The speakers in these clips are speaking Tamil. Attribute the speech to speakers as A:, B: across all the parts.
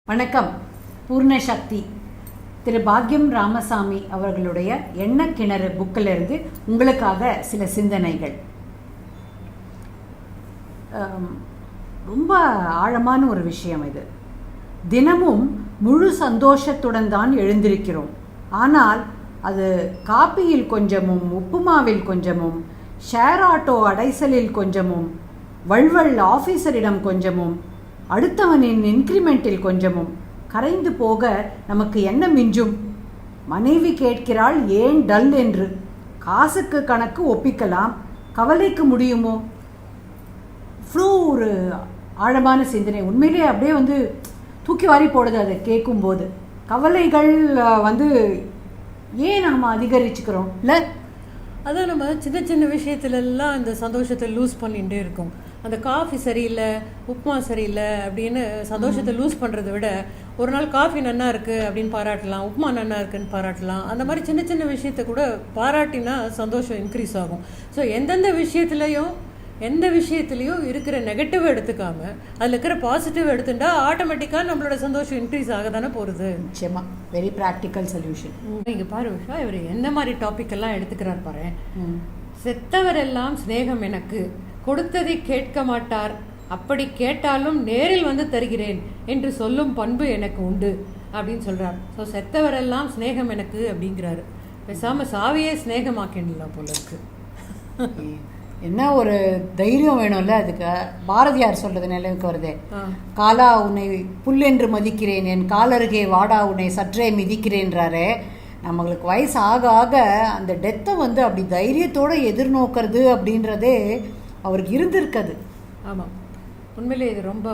A: வணக்கம். பூர்ணசக்தி திரு பாக்யம் ராமசாமி அவர்களுடைய எண்ணக்கிணறு புக்கிலிருந்து உங்களுக்காக சில சிந்தனைகள். ரொம்ப ஆழமான ஒரு விஷயம் இது. தினமும் முழு சந்தோஷத்துடன் தான் எழுந்திருக்கிறோம். ஆனால் அது காப்பியில் கொஞ்சமும், உப்புமாவில் கொஞ்சமும், ஷேர் ஆட்டோ அடைசலில் கொஞ்சமும், வள்வள் ஆஃபீஸரிடம் கொஞ்சமும், அடுத்தவனின் இன்க்ரிமெண்டில் கொஞ்சமும் கரைந்து போக நமக்கு என்ன மிஞ்சும்? மனைவி கேட்கிறாள் ஏன் டல் என்று. காசுக்கு கணக்கு ஒப்பிக்கலாம், கவலைக்கு முடியுமோ? இவ்வளோ ஒரு ஆழமான சிந்தனை. உண்மையிலே அப்படியே தூக்கி வாரி போடுது அதை கேட்கும்போது. கவலைகள் ஏன் நாம் அதிகரிச்சுக்கிறோம் இல்லை?
B: அதான் நம்ம சின்ன சின்ன விஷயத்துலலாம் இந்த சந்தோஷத்தை லூஸ் பண்ணிகிட்டே இருக்கோம். அந்த காஃபி சரியில்லை, உப்புமா சரியில்லை அப்படின்னு சந்தோஷத்தை லூஸ் பண்ணுறதை விட ஒரு நாள் காஃபி நன்னா இருக்குது அப்படின்னு பாராட்டலாம், உப்புமா நன்னா இருக்குன்னு பாராட்டலாம். அந்த மாதிரி சின்ன சின்ன விஷயத்தை கூட பாராட்டினா சந்தோஷம் இன்க்ரீஸ் ஆகும். ஸோ எந்த விஷயத்துலையும் இருக்கிற நெகட்டிவ் எடுத்துக்காம அதில் இருக்கிற பாசிட்டிவ் எடுத்துட்டா ஆட்டோமேட்டிக்காக நம்மளோட சந்தோஷம் இன்க்ரீஸ் ஆக தானே போகிறது.
A: நிச்சயமாக வெரி ப்ராக்டிக்கல் சொல்யூஷன்.
B: இங்கே பாரு உஷா, இவர் எந்த மாதிரி டாபிக் எல்லாம் எடுத்துக்கிறார் பாரு. செத்தவரெல்லாம் சிநேகம் எனக்கு, கொடுத்ததை கேட்க மாட்டார், அப்படி கேட்டாலும் நேரில் வந்து தருகிறேன் என்று சொல்லும் பண்பு எனக்கு உண்டு அப்படின்னு சொல்கிறார். ஸோ செத்தவரெல்லாம் ஸ்நேகம் எனக்கு அப்படிங்கிறாரு. பேசாமல் சாவியே ஸ்நேகமாக்கிடலாம் போல இருக்கு.
A: என்ன ஒரு தைரியம் வேணும்ல அதுக்கு. பாரதியார் சொல்றது நிலைவுக்கு வருதே, காலா உன்னை புல்லென்று மதிக்கிறேன், என் காலருகே வாடா உன்னை சற்றே மிதிக்கிறேன்றாரு. நம்மளுக்கு வயசு ஆக ஆக அந்த டெத்தை அப்படி தைரியத்தோடு எதிர்நோக்கிறது அப்படின்றதே அவருக்கு இருந்திருக்குது.
B: ஆமாம், உண்மையிலே இது ரொம்ப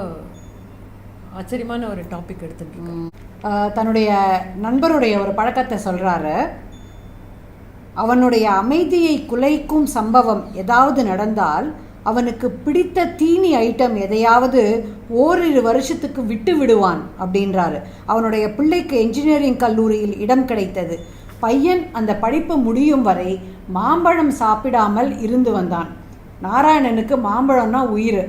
B: ஆச்சரியமான ஒரு டாபிக் எடுத்துட்டு.
A: தன்னுடைய நண்பருடைய ஒரு பழக்கத்தை சொல்கிறாரு. அவனுடைய அமைதியை குலைக்கும் சம்பவம் ஏதாவது நடந்தால் அவனுக்கு பிடித்த தீனி ஐட்டம் எதையாவது ஓரிரு வருஷத்துக்கு விட்டு விடுவான் அப்படின்றாரு. அவனுடைய பிள்ளைக்கு என்ஜினியரிங் கல்லூரியில் இடம் கிடைத்தது. பையன் அந்த படிப்பு முடியும் வரை மாம்பழம் சாப்பிடாமல் இருந்து வந்தான். நாராயணனுக்கு மாம்பழம்னா உயிர்.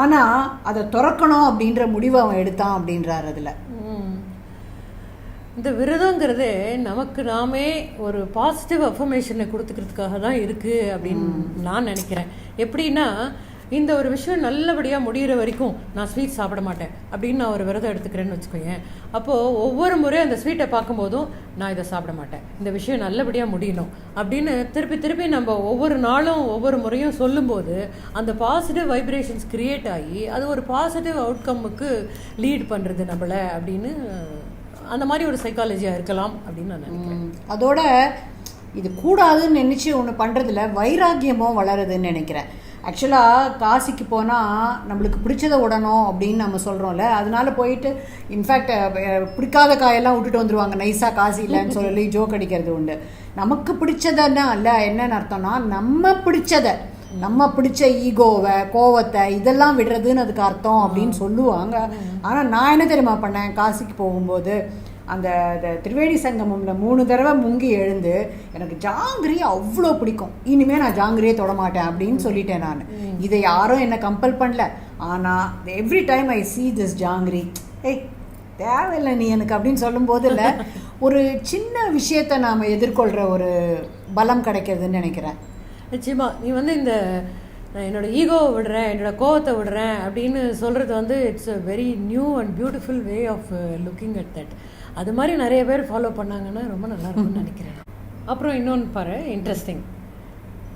A: ஆனால் அதை துறக்கணும் அப்படின்ற முடிவை அவன் எடுத்தான் அப்படின்றார். அதில்
B: இந்த விரதங்கிறதே நமக்கு நாமே ஒரு பாசிட்டிவ் அஃபர்மேஷனை கொடுத்துக்கிறதுக்காக தான் இருக்குது அப்படின்னு நான் நினைக்கிறேன். எப்படின்னா, இந்த ஒரு விஷயம் நல்லபடியாக முடிகிற வரைக்கும் நான் ஸ்வீட் சாப்பிட மாட்டேன் அப்படின்னு நான் ஒரு விரதம் எடுத்துக்கிறேன்னு வச்சுக்கோங்க. அப்போது ஒவ்வொரு முறையும் அந்த ஸ்வீட்டை பார்க்கும்போதும் நான் இதை சாப்பிட மாட்டேன், இந்த விஷயம் நல்லபடியாக முடியணும் அப்படின்னு திருப்பி திருப்பி நம்ம ஒவ்வொரு நாளும் ஒவ்வொரு முறையும் சொல்லும்போது அந்த பாசிட்டிவ் வைப்ரேஷன்ஸ் கிரியேட் ஆகி அது ஒரு பாசிட்டிவ் அவுட்கம்முக்கு லீட் பண்ணுறது நம்மளை அப்படின்னு அந்த மாதிரி ஒரு சைக்காலஜியாக இருக்கலாம் அப்படின்னு நான் நினைக்கிறேன்.
A: அதோட இது கூடாதுன்னு நினச்சி ஒன்று பண்ணுறதுல வைராக்கியமும் வளருதுன்னு நினைக்கிறேன். ஆக்சுவலாக காசிக்கு போனால் நம்மளுக்கு பிடிச்சதை விடணும் அப்படின்னு நம்ம சொல்கிறோம்ல, அதனால போயிட்டு இன்ஃபேக்ட் பிடிக்காத காயெல்லாம் விட்டுட்டு வந்துடுவாங்க நைஸாக காசு இல்லைன்னு சொல்லி ஜோக் அடிக்கிறது உண்டு. நமக்கு பிடிச்சதுன்னா இல்லை, என்னென்னு அர்த்தம்னா நம்ம பிடிச்ச ஈகோவை, கோவத்தை இதெல்லாம் விடுறதுன்னு அதுக்கு அர்த்தம் அப்படின்னு சொல்லுவாங்க. ஆனால் நான் என்ன தெரியுமா பண்ணேன், காசிக்கு போகும்போது அந்த திரிவேணி சங்கமம்ல 3 தடவை முங்கி எழுந்து எனக்கு ஜாங்கிரி அவ்வளோ பிடிக்கும், இனிமேல் நான் ஜாங்கிரியே தொடமாட்டேன் அப்படின்னு சொல்லிட்டேன். நான் இதை யாரும் என்னை கம்பல் பண்ணல. ஆனால் every time I see this jangiri, தேவையில்லை நீ எனக்கு அப்படின்னு சொல்லும்போது இல்லை, ஒரு சின்ன விஷயத்தை நாம் எதிர்கொள்கிற ஒரு பலம் கிடைக்கிறதுன்னு நினைக்கிறேன்.
B: நிச்சயமா நீ இந்த என்னோட ஈகோவை விடுறேன், என்னோட கோவத்தை விடுறேன் அப்படின்னு சொல்கிறது it's a very new and beautiful way of looking at that. அது மாதிரி நிறைய பேர் ஃபாலோ பண்ணாங்கன்னா ரொம்ப நல்லா இருக்கும்னு நினைக்கிறேன். அப்புறம் இன்னொன்று பாரு, இன்ட்ரெஸ்டிங்.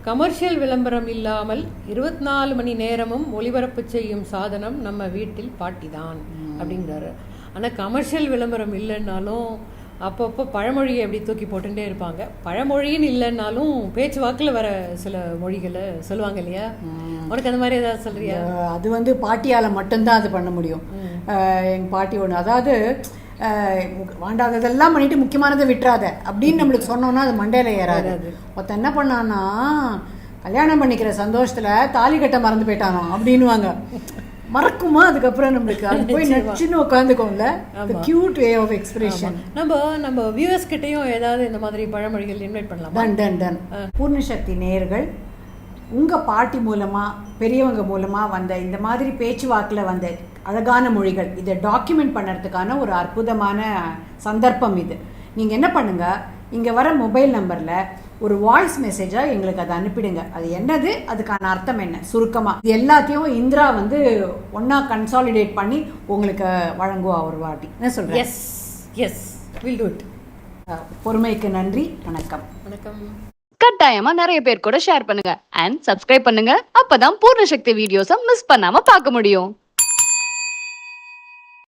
B: கமர்ஷியல் விளம்பரம் இல்லாமல் 24 மணி நேரமும் ஒளிபரப்பு செய்யும் சாதனம் நம்ம வீட்டில் பாட்டி தான் அப்படிங்கிறாரு. ஆனால் கமர்ஷியல் விளம்பரம் இல்லைன்னாலும் அப்பப்போ பழமொழியை எப்படி தூக்கி போட்டுட்டே இருப்பாங்க. பழமொழின்னு இல்லைன்னாலும் பேச்சு வாக்கில் வர சில மொழிகளை சொல்லுவாங்க இல்லையா? உனக்கு அந்த மாதிரி ஏதாவது சொல்றியா?
A: அது பாட்டியால் மட்டும்தான் அது பண்ண முடியும். எங்கள் பாட்டி ஒன்று, அதாவது வாண்டாததெல்லாம் பண்ணிட்டு முக்கியமானதை விட்டுறாத அப்படின்னு நம்மளுக்கு சொன்னோன்னா அது மண்டையில ஏறாது. ஒருத்தன் என்ன பண்ணான்னா, கல்யாணம் பண்ணிக்கிற சந்தோஷத்துல தாலி கட்ட மறந்து போயிட்டானோ அப்படின்னுவாங்க. மறக்குமா அதுக்கப்புறம் நம்மளுக்கு அது போய் நச்சுன்னு உட்காந்துக்கோம்ல. Cute way of expression.
B: நம்ம வியூவர்ஸ் கிட்டையும் ஏதாவது இந்த மாதிரி பழமொழிகள் இன்வைட் பண்ணலாம்.
A: Done done done. பூர்ணசக்தி நேயர்கள் உங்கள் பாட்டி மூலமாக பெரியவங்க மூலமாக வந்த இந்த மாதிரி பேச்சுவாக்கில் வந்த அழகான மொழிகள் இதை டாக்குமெண்ட் பண்ணுறதுக்கான ஒரு அற்புதமான சந்தர்ப்பம் இது. நீங்கள் என்ன பண்ணுங்கள், இங்கே வர மொபைல் நம்பரில் ஒரு வாய்ஸ் மெசேஜாக எங்களுக்கு அதை அனுப்பிடுங்க. அது என்னது, அதுக்கான அர்த்தம் என்ன, சுருக்கமாக இது எல்லாத்தையும் இந்திரா வந்து ஒன்றா கன்சாலிடேட் பண்ணி உங்களுக்கு வழங்குவா ஒரு வாட்டி. என்ன சொல்கிறேன்?
B: Yes yes will do it.
A: பொறுமைக்கு நன்றி. வணக்கம்.
B: வணக்கம்.
C: கட்டாயமா நிறைய பேர் கூட ஷேர் பண்ணுங்க அண்ட் சப்ஸ்கிரைப் பண்ணுங்க. அப்பதான் பூர்ண சக்தி வீடியோஸை மிஸ் பண்ணாம பார்க்க முடியும்.